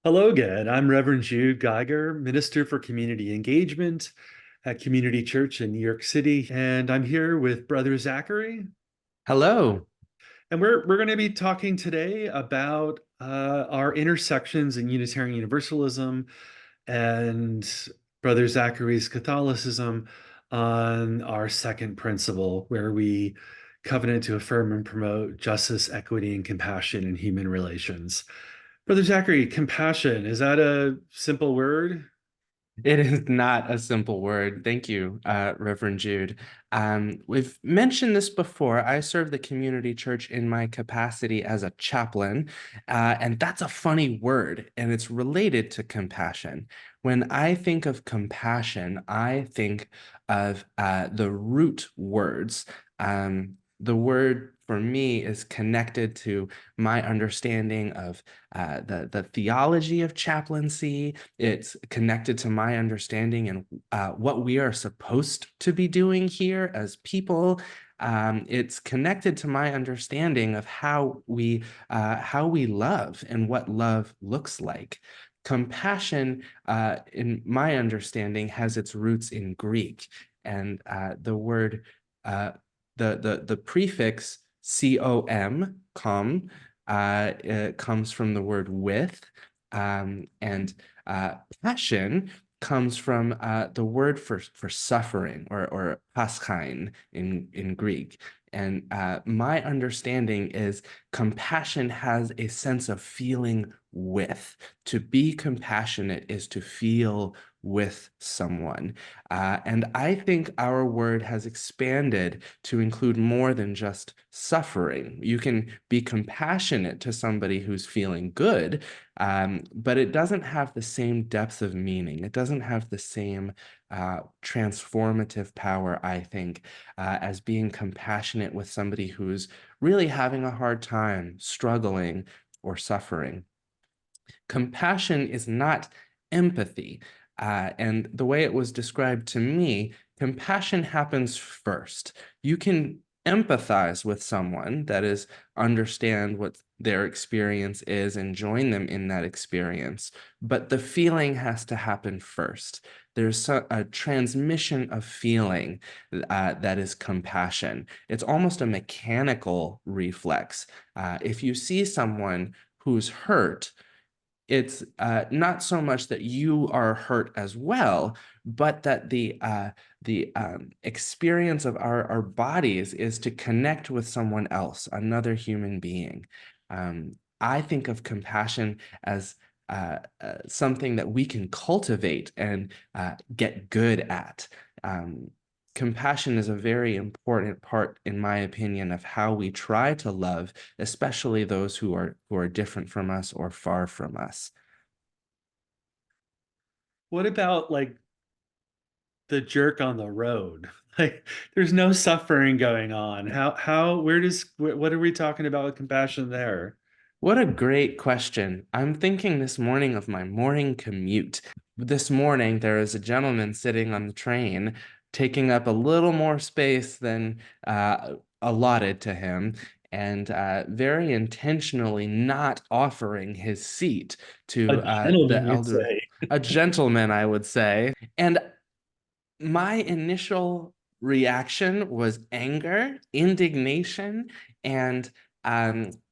Hello again. I'm Reverend Jude Geiger, Minister for Community Engagement at Community Church in New York City. And I'm here with Brother Zachary. Hello. And we're going to be talking today about our intersections in Unitarian Universalism and Brother Zachary's Catholicism on our second principle, where we covenant to affirm and promote justice, equity, and compassion in human relations. Brother Zachary, compassion, is that a simple word? It is not a simple word. Thank you, Reverend Jude. We've mentioned this before. I serve the community church in my capacity as a chaplain, and that's a funny word, and it's related to compassion. When I think of compassion, I think of the root words. The word for me is connected to my understanding of the theology of chaplaincy. It's connected to my understanding and what we are supposed to be doing here as people. It's connected to my understanding of how we love and what love looks like. Compassion, in my understanding, has its roots in Greek, and the word, uh, the prefix com, it comes from the word with, and passion comes from the word for suffering, or paschain in Greek. And my understanding is compassion has a sense of feeling with. To be compassionate is to feel with someone. And I think our word has expanded to include more than just suffering. You can be compassionate to somebody who's feeling good, but it doesn't have the same depth of meaning. It doesn't have the same transformative power, I think, as being compassionate with somebody who's really having a hard time, struggling, or suffering. Compassion is not empathy. And the way it was described to me, compassion happens first. You can empathize with someone, that is, understand what their experience is and join them in that experience. But the feeling has to happen first. There's a transmission of feeling that is compassion. It's almost a mechanical reflex. If you see someone who's hurt, it's not so much that you are hurt as well, but that the experience of our bodies is to connect with someone else, another human being. I think of compassion as something that we can cultivate and get good at. Compassion is a very important part, in my opinion, of how we try to love, especially those who are different from us or far from us. What about like the jerk on the road? Like there's no suffering going on. What are we talking about with compassion there? What a great question. I'm thinking this morning of my morning commute. This morning, there is a gentleman sitting on the train, taking up a little more space than allotted to him, and very intentionally not offering his seat A to the gentleman, you'd elder, say. a gentleman, I would say. And my initial reaction was anger, indignation, and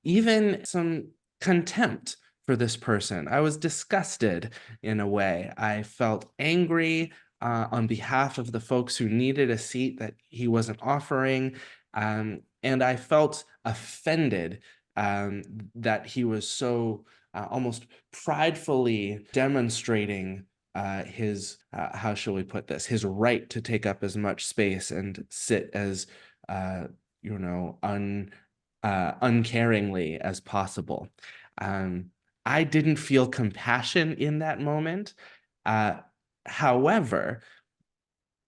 even some contempt for this person. I was disgusted in a way. I felt angry on behalf of the folks who needed a seat that he wasn't offering. And I felt offended um, that he was so almost pridefully demonstrating his how shall we put this, his right to take up as much space and sit as uh, you know un uncaringly as possible. Um, I didn't feel compassion in that moment. Uh, However,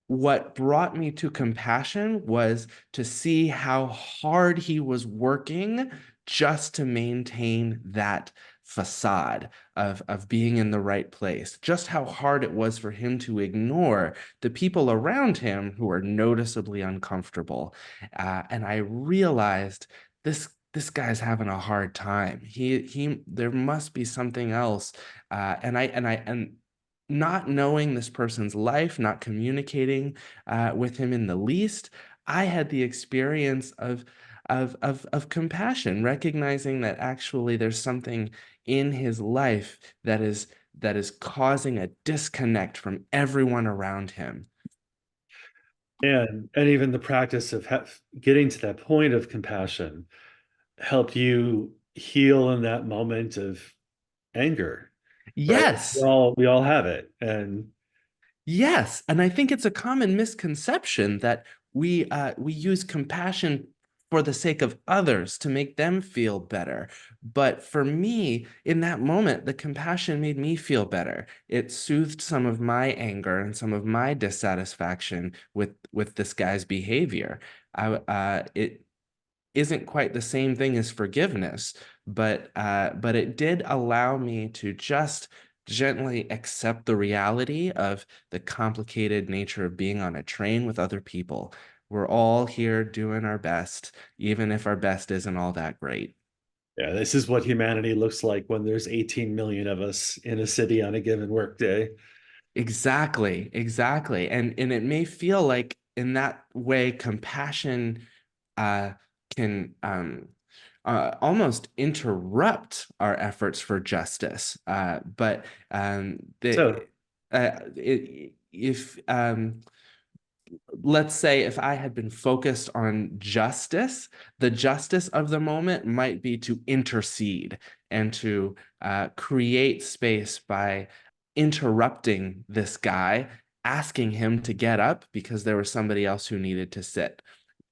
what brought me to compassion was to see how hard he was working just to maintain that facade of being in the right place, just how hard it was for him to ignore the people around him who are noticeably uncomfortable. And I realized this this guy's having a hard time. There must be something else. And not knowing this person's life, not communicating with him in the least, I had the experience of compassion, recognizing that actually there's something in his life that is causing a disconnect from everyone around him. And even the practice of getting to that point of compassion helped you heal in that moment of anger, right? We Yes. all we all have it, and Yes, and I think it's a common misconception that we use compassion for the sake of others to make them feel better. But for me, in that moment, the compassion made me feel better. It soothed some of my anger and some of my dissatisfaction with this guy's behavior. It isn't quite the same thing as forgiveness, but it did allow me to just gently accept the reality of the complicated nature of being on a train with other people. We're all here doing our best, even if our best isn't all that great. yeah, this is what humanity looks like when there's 18 million of us in a city on a given workday. Exactly, exactly. And it may feel like in that way, compassion uh, can almost interrupt our efforts for justice. But So, if let's say if I had been focused on justice, the justice of the moment might be to intercede and to create space by interrupting this guy, asking him to get up because there was somebody else who needed to sit.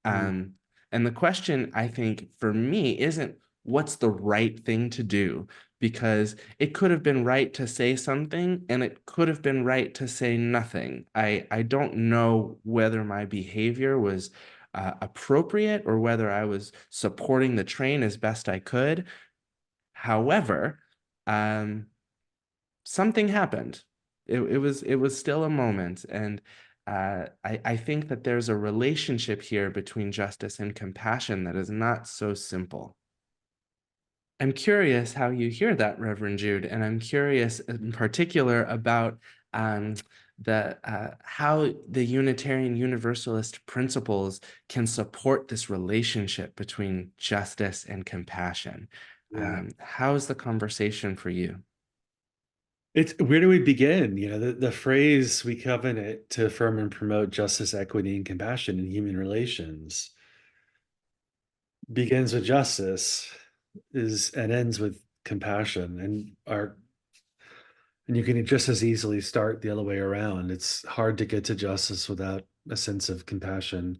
mm, Um, and the question, I think, for me isn't what's the right thing to do, because it could have been right to say something and it could have been right to say nothing. I don't know whether my behavior was appropriate or whether I was supporting the train as best I could. However, um, something happened. It was still a moment, and I think that there's a relationship here between justice and compassion that is not so simple. I'm curious how you hear that, Reverend Jude, and I'm curious in particular about um, the how the Unitarian Universalist principles can support this relationship between justice and compassion. yeah. How's the conversation for you? It's where do we begin? The phrase we covenant to affirm and promote justice, equity, and compassion in human relations begins with justice is and ends with compassion. And you can just as easily start the other way around. It's hard to get to justice without a sense of compassion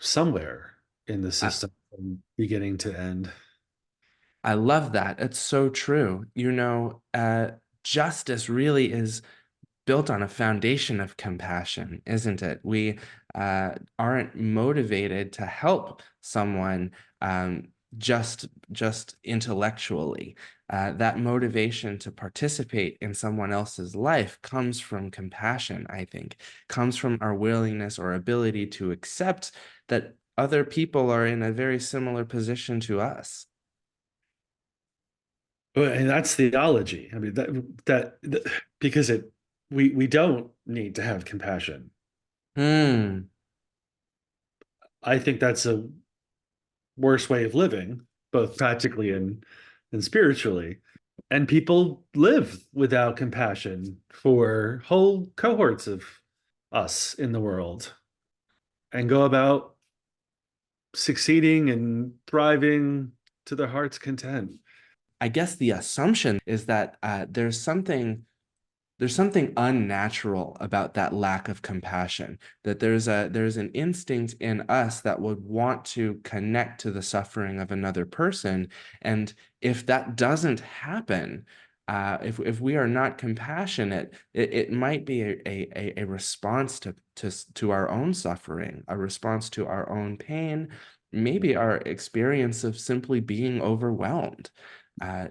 somewhere in the Uh, system from beginning to end. I love that. It's so true. Justice really is built on a foundation of compassion, isn't it? We aren't motivated to help someone just intellectually. That motivation to participate in someone else's life comes from compassion, I think, comes from our willingness or ability to accept that other people are in a very similar position to us. Well, and that's theology. I mean that because it we don't need to have compassion. Hmm. I think that's a worse way of living, both practically and spiritually. And people live without compassion for whole cohorts of us in the world and go about succeeding and thriving to their heart's content. I guess the assumption is that there's something unnatural about that lack of compassion, that there's an instinct in us that would want to connect to the suffering of another person. And if that doesn't happen, if we are not compassionate, it might be a response to our own suffering, a response to our own pain, maybe our experience of simply being overwhelmed.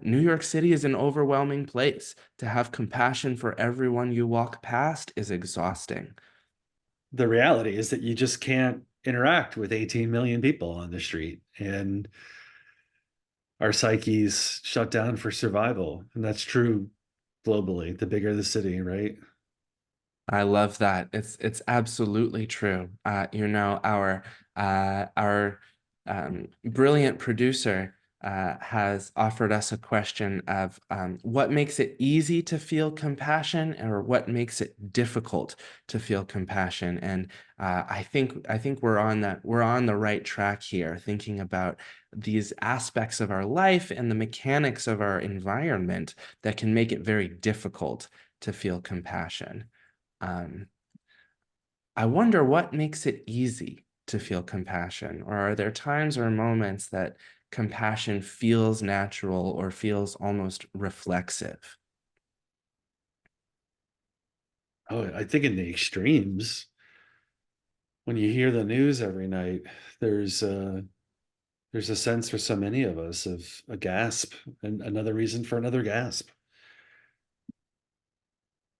New York City is an overwhelming place. To have compassion for everyone you walk past is exhausting. The reality is that you just can't. interact with 18 million people on the street, and our psyches shut down for survival. And that's true globally, the bigger the city, right? I love that. It's absolutely true. Our brilliant producer has offered us a question of what makes it easy to feel compassion, or what makes it difficult to feel compassion. And I think we're on the right track here, thinking about these aspects of our life and the mechanics of our environment that can make it very difficult to feel compassion. Um, I wonder what makes it easy to feel compassion, or are there times or moments that compassion feels natural or feels almost reflexive? Oh, I think in the extremes, when you hear the news every night, there's a there's a sense for so many of us of a gasp, and another reason for another gasp.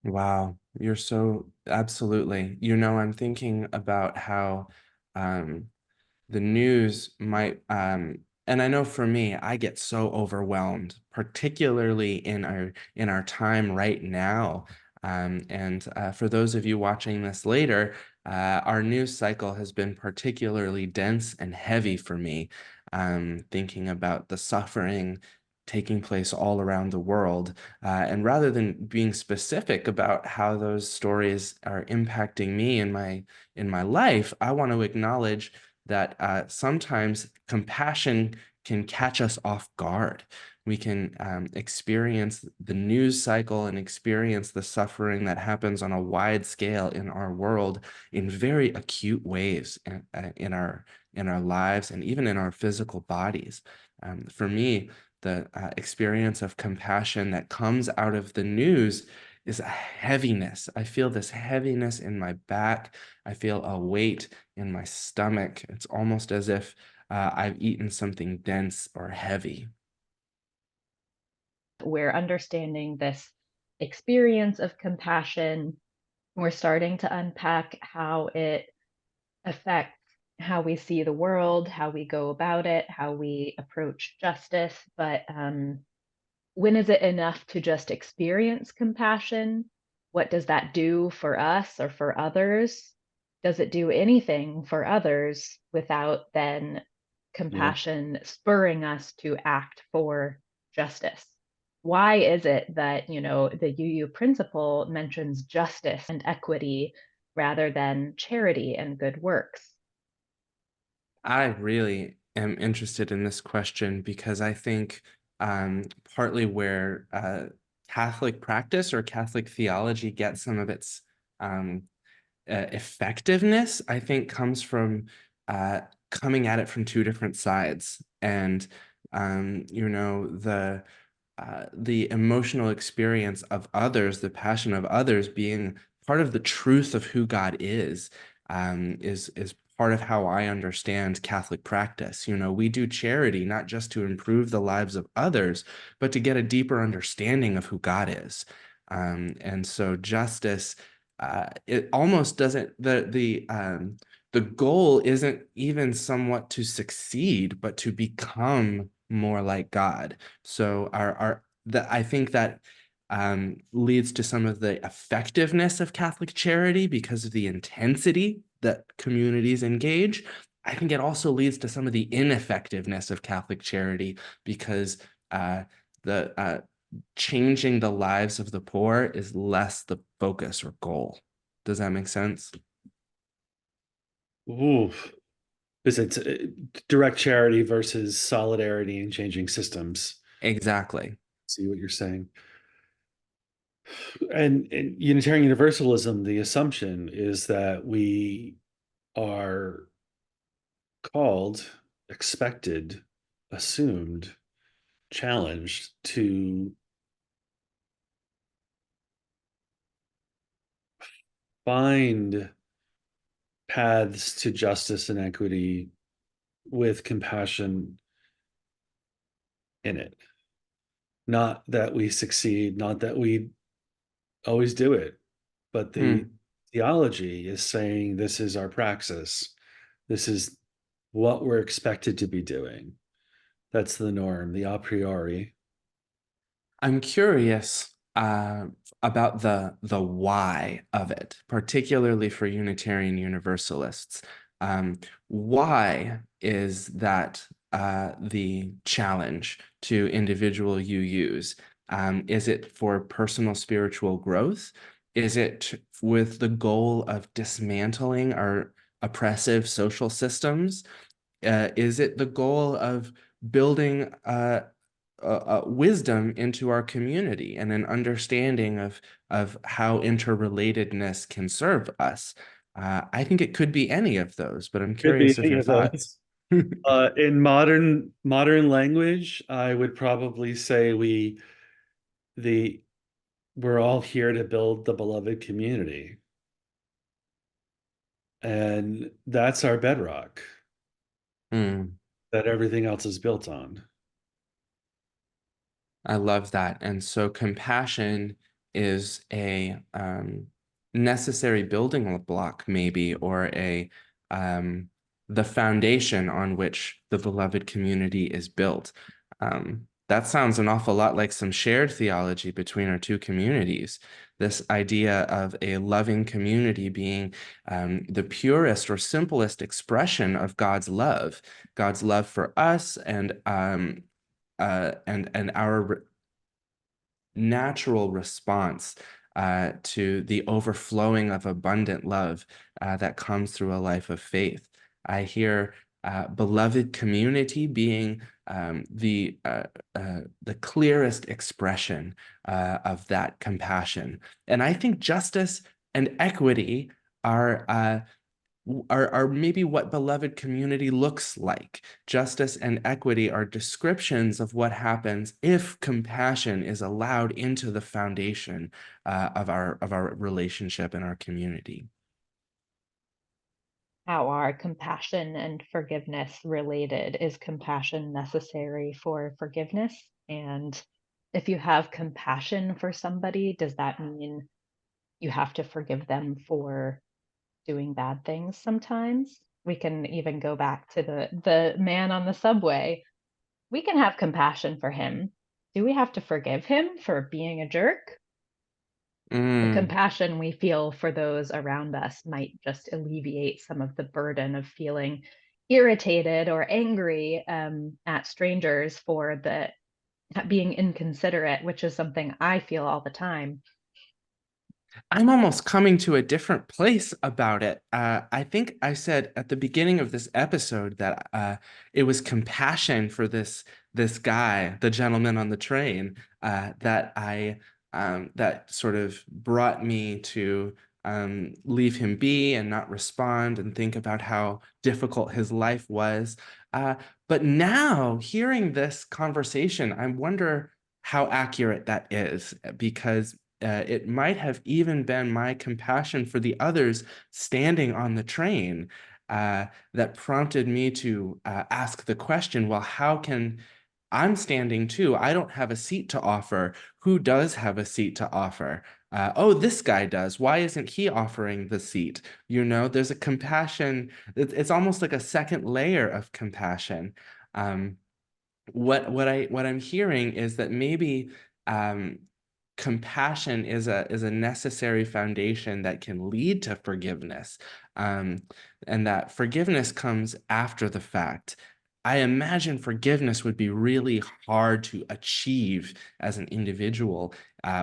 Wow, you're so absolutely. I'm thinking about how um, the news might and I know for me, I get so overwhelmed, particularly in our time right now. And for those of you watching this later, our news cycle has been particularly dense and heavy for me, thinking about the suffering taking place all around the world. And rather than being specific about how those stories are impacting me in my life, I want to acknowledge that sometimes compassion can catch us off guard. We can experience the news cycle and experience the suffering that happens on a wide scale in our world in very acute ways in our lives and even in our physical bodies. For me, the experience of compassion that comes out of the news is a heaviness. I feel this heaviness in my back. I feel a weight in my stomach. It's almost as if I've eaten something dense or heavy. We're understanding this experience of compassion. We're starting to unpack how it affects how we see the world, how we go about it, how we approach justice. But when is it enough to just experience compassion? What does that do for us or for others? Does it do anything for others without then Yeah. compassion spurring us to act for justice? Why is it that, the UU principle mentions justice and equity rather than charity and good works? I really am interested in this question because I think partly where Catholic practice or Catholic theology gets some of its um, effectiveness, I think, comes from uh, coming at it from two different sides. And, the emotional experience of others, the passion of others being part of the truth of who God is part of how I understand Catholic practice. We do charity not just to improve the lives of others, but to get a deeper understanding of who God is. And so justice, it almost doesn't the goal isn't even somewhat to succeed, but to become more like God. So I think that leads to some of the effectiveness of Catholic charity because of the intensity that communities engage. I think it also leads to some of the ineffectiveness of Catholic charity because the changing the lives of the poor is less the focus or goal. Does that make sense? Ooh. Is it direct charity versus solidarity and changing systems? Exactly. See what you're saying. And in Unitarian Universalism, the assumption is that we are called, expected, assumed, challenged to find paths to justice and equity with compassion in it. Not that we succeed, not that we always do it, but the Hmm. theology is saying this is our praxis. This is what we're expected to be doing. That's the norm, the a priori. I'm curious about the why of it, particularly for Unitarian Universalists. Why is that the challenge to individual UUs? Is it for personal spiritual growth? Is it with the goal of dismantling our oppressive social systems? Is it the goal of building wisdom into our community and an understanding of how interrelatedness can serve us? I think it could be any of those, but I'm Could be curious of any your of thoughts. those. In modern language, I would probably say the we're all here to build the beloved community. And that's our bedrock Mm. that everything else is built on. I love that. And so compassion is a necessary building block, maybe, or a the foundation on which the beloved community is built. That sounds an awful lot like some shared theology between our two communities. This idea of a loving community being the purest or simplest expression of God's love for us, and our natural response to the overflowing of abundant love that comes through a life of faith. I hear beloved community being the clearest expression of that compassion, and I think justice and equity are maybe what beloved community looks like. Justice and equity are descriptions of what happens if compassion is allowed into the foundation of our relationship and our community. How are compassion and forgiveness related? Is compassion necessary for forgiveness? And if you have compassion for somebody, does that mean you have to forgive them for doing bad things sometimes? We can even go back to the man on the subway. We can have compassion for him. Do we have to forgive him for being a jerk? The Mm. compassion we feel for those around us might just alleviate some of the burden of feeling irritated or angry at strangers for being inconsiderate, which is something I feel all the time. I'm almost coming to a different place about it. I think I said at the beginning of this episode that it was compassion for this guy, the gentleman on the train, that sort of brought me to leave him be and not respond and think about how difficult his life was. But now, hearing this conversation, I wonder how accurate that is, because it might have even been my compassion for the others standing on the train that prompted me to ask the question, well, how can I'm standing too? I don't have a seat to offer. Who does have a seat to offer? Oh, this guy does. Why isn't he offering the seat? There's a compassion. It's almost like a second layer of compassion. Um, what I'm hearing is that maybe um, compassion is a necessary foundation that can lead to forgiveness, um, and that forgiveness comes after the fact. I imagine forgiveness would be really hard to achieve as an individual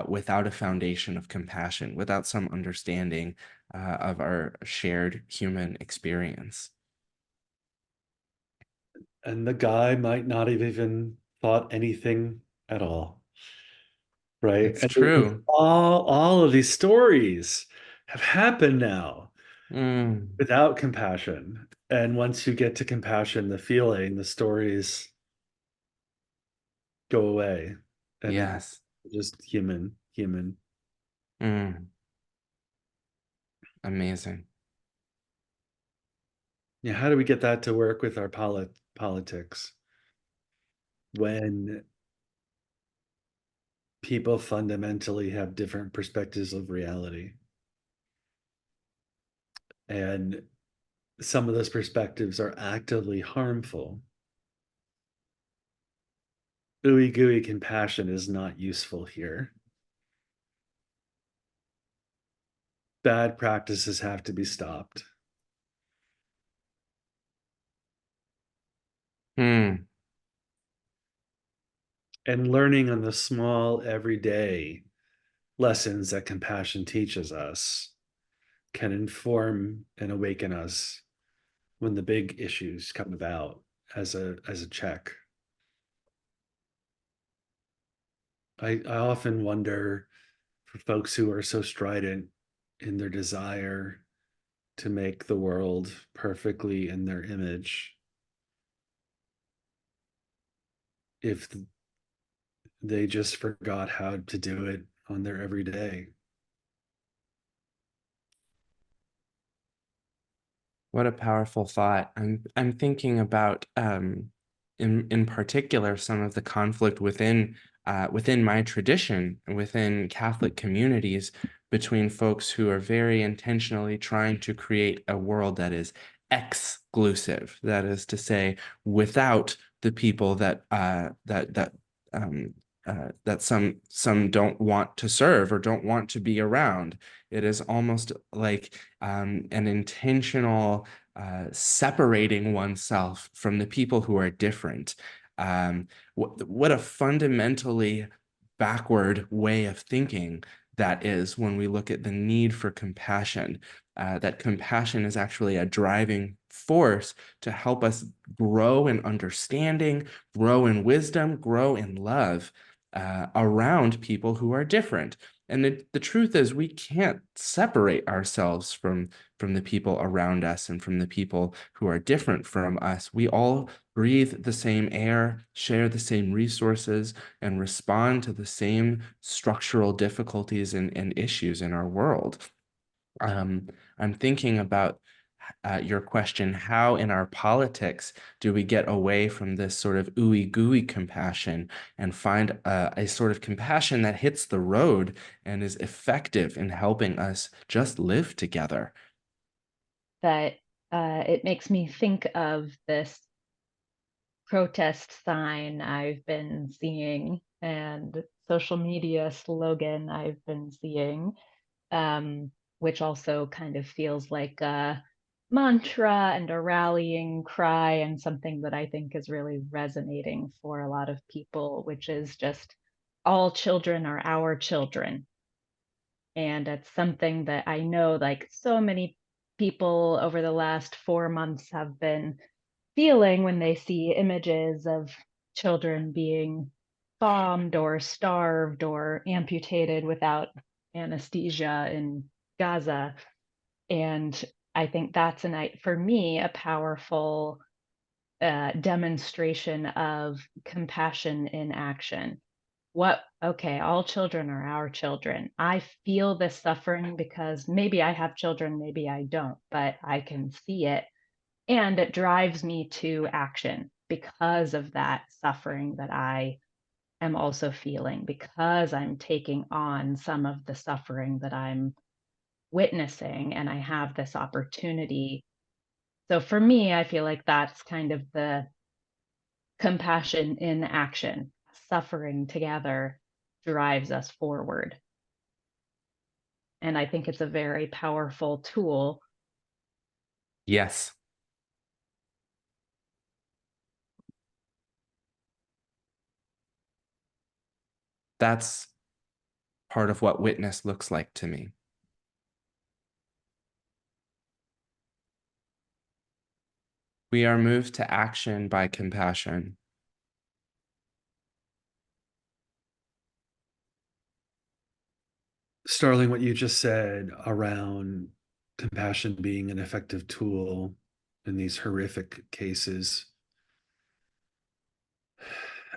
without a foundation of compassion, without some understanding of our shared human experience. And the guy might not have even thought anything at all, right? It's And true. all of these stories have happened now Mm, without compassion. And once you get to compassion, the feeling, the stories go away, and yes. just human. Mm, amazing. Yeah, how do we get that to work with our politics when people fundamentally have different perspectives of reality? And some of those perspectives are actively harmful. Ooey gooey compassion is not useful here. Bad practices have to be stopped. Hmm. And learning on the small, everyday lessons that compassion teaches us can inform and awaken us when the big issues come about as a check. I often wonder, for folks who are so strident in their desire to make the world perfectly in their image, if they just forgot how to do it on their everyday. What a powerful thought. I'm thinking about in particular some of the conflict within my tradition, within Catholic communities, between folks who are very intentionally trying to create a world that is exclusive. That is to say, without the people that some don't want to serve or don't want to be around. It is almost like an intentional separating oneself from the people who are different. What a fundamentally backward way of thinking that is when we look at the need for compassion. That compassion is actually a driving force to help us grow in understanding, grow in wisdom, grow in love around people who are different. And the truth is, we can't separate ourselves from the people around us and from the people who are different from us. We all breathe the same air, share the same resources, and respond to the same structural difficulties and issues in our world. I'm thinking about your question, how in our politics do we get away from this sort of ooey gooey compassion and find a sort of compassion that hits the road and is effective in helping us just live together? That it makes me think of this protest sign I've been seeing and social media slogan I've been seeing, which also kind of feels like a mantra and a rallying cry, and something that I think is really resonating for a lot of people, which is just all children are our children. And it's something that I know like so many people over the last 4 months have been feeling when they see images of children being bombed or starved or amputated without anesthesia in Gaza. And I think that's for me, a powerful demonstration of compassion in action. Okay, all children are our children. I feel this suffering because maybe I have children, maybe I don't, but I can see it, and it drives me to action because of that suffering that I am also feeling, because I'm taking on some of the suffering that I'm witnessing, and I have this opportunity. So for me, I feel like that's kind of the compassion in action. Suffering together drives us forward. And I think it's a very powerful tool. Yes, that's part of what witness looks like to me. We are moved to action by compassion. Starling, what you just said around compassion being an effective tool in these horrific cases,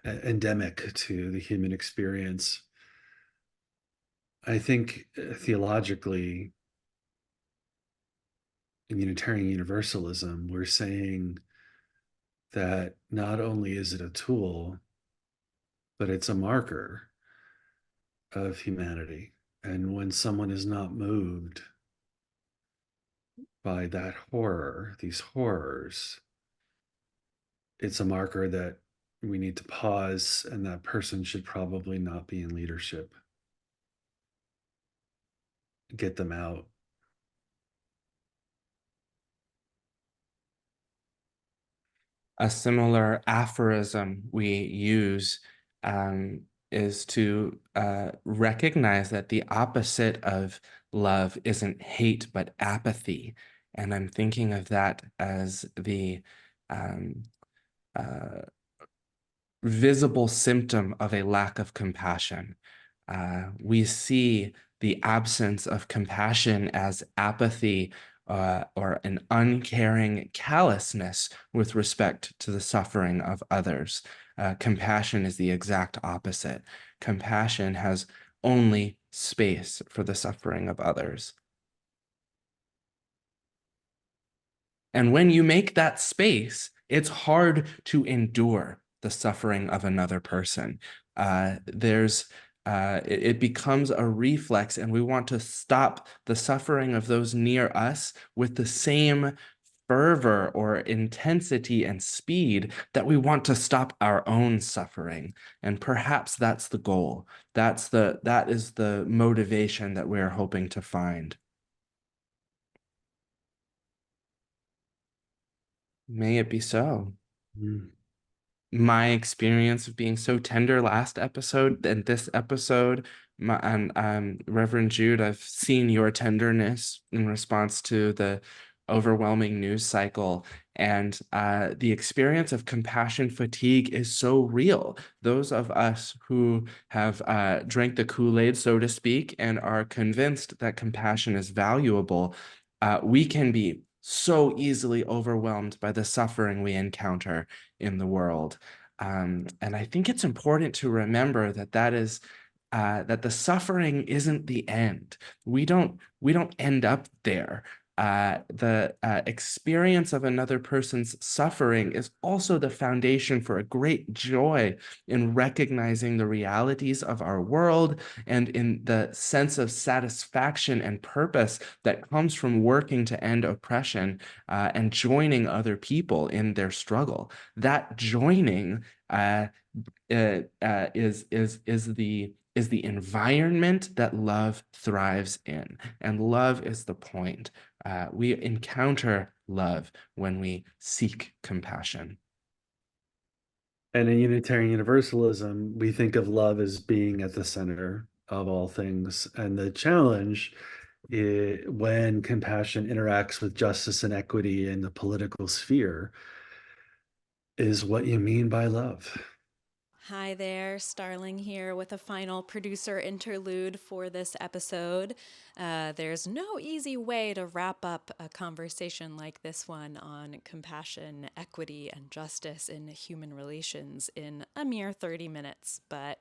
endemic to the human experience. I think theologically, in Unitarian Universalism, we're saying that not only is it a tool, but it's a marker of humanity. And when someone is not moved by that horror, these horrors, it's a marker that we need to pause, and that person should probably not be in leadership. Get them out. A similar aphorism we use is to recognize that the opposite of love isn't hate, but apathy. And I'm thinking of that as the um, uh, visible symptom of a lack of compassion. We see the absence of compassion as apathy or an uncaring callousness with respect to the suffering of others. Compassion is the exact opposite. Compassion has only space for the suffering of others. And when you make that space, it's hard to endure the suffering of another person. It becomes a reflex, and we want to stop the suffering of those near us with the same fervor or intensity and speed that we want to stop our own suffering. And perhaps that's the goal. That is the motivation that we're hoping to find. May it be so. Mm. My experience of being so tender last episode and this episode, Reverend Jude, I've seen your tenderness in response to the overwhelming news cycle, and the experience of compassion fatigue is so real. Those of us who have drank the Kool-Aid, so to speak, and are convinced that compassion is valuable, we can be so easily overwhelmed by the suffering we encounter in the world. And I think it's important to remember that the suffering isn't the end. We don't end up there. The experience of another person's suffering is also the foundation for a great joy in recognizing the realities of our world and in the sense of satisfaction and purpose that comes from working to end oppression and joining other people in their struggle. That joining is the environment that love thrives in, and love is the point. We encounter love when we seek compassion. And in Unitarian Universalism, we think of love as being at the center of all things. And the challenge when compassion interacts with justice and equity in the political sphere is what you mean by love. Hi there, Starling here with a final producer interlude for this episode. There's no easy way to wrap up a conversation like this one on compassion, equity, and justice in human relations in a mere 30 minutes, but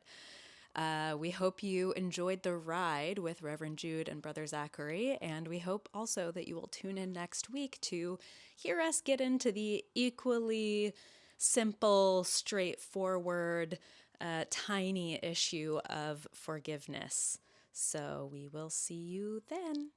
we hope you enjoyed the ride with Reverend Jude and Brother Zachary, and we hope also that you will tune in next week to hear us get into the equally simple, straightforward, tiny issue of forgiveness. So we will see you then.